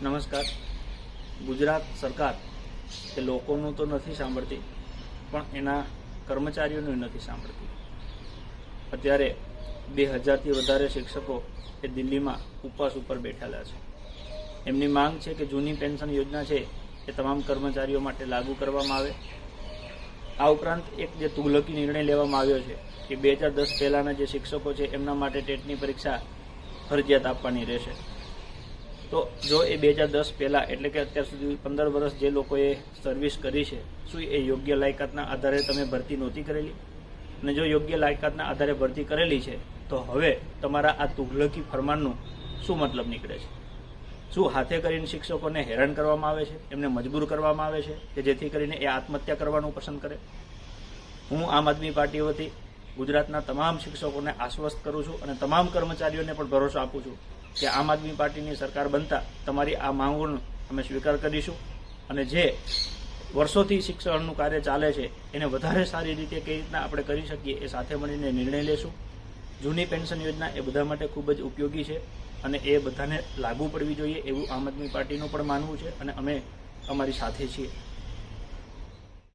નમસ્કાર. ગુજરાત સરકાર એ લોકોનું તો નથી સાંભળતી, પણ એના કર્મચારીઓનું નથી સાંભળતી. અત્યારે 2000થી વધારે શિક્ષકો એ દિલ્હીમાં ઉપવાસ ઉપર બેઠેલા છે. એમની માંગ છે કે જૂની પેન્શન યોજના છે એ તમામ કર્મચારીઓ માટે લાગુ કરવામાં આવે. આ ઉપરાંત એક જે તુગલકી નિર્ણય લેવામાં આવ્યો છે કે 2010 પહેલાંના જે શિક્ષકો છે એમના માટે ટેટની પરીક્ષા ફરજિયાત આપવાની રહેશે. તો જો એ 2010 પહેલાં એટલે કે અત્યાર સુધી 15 વર્ષ જે લોકોએ સર્વિસ કરી છે, શું એ યોગ્ય લાયકાતના આધારે તમે ભરતી નહોતી કરેલી? અને જો યોગ્ય લાયકાતના આધારે ભરતી કરેલી છે તો હવે તમારા આ તુગલકી ફરમાનનું શું મતલબ નીકળે છે? શું હાથે કરીને શિક્ષકોને હેરાન કરવામાં આવે છે, એમને મજબૂર કરવામાં આવે છે કે જેથી કરીને એ આત્મહત્યા કરવાનું પસંદ કરે? હું આમ આદમી પાર્ટી વતી ગુજરાતના તમામ શિક્ષકોને આશ્વસ્ત કરું છું અને તમામ કર્મચારીઓને પણ ભરોસો આપું છું કે આમ આદમી પાર્ટીની સરકાર બનતા તમારી આ માંગોનો અમે સ્વીકાર કરીશું અને જે વર્ષોથી શિક્ષણનું કાર્ય ચાલે છે એને વધારે સારી રીતે કઈ રીતના આપણે કરી શકીએ એ સાથે મળીને નિર્ણય લેશું. જૂની પેન્શન યોજના એ બધા માટે ખૂબ જ ઉપયોગી છે અને એ બધાને લાગુ પડવી જોઈએ એવું આમ આદમી પાર્ટીનું પણ માનવું છે અને અમે અમારી સાથે છીએ.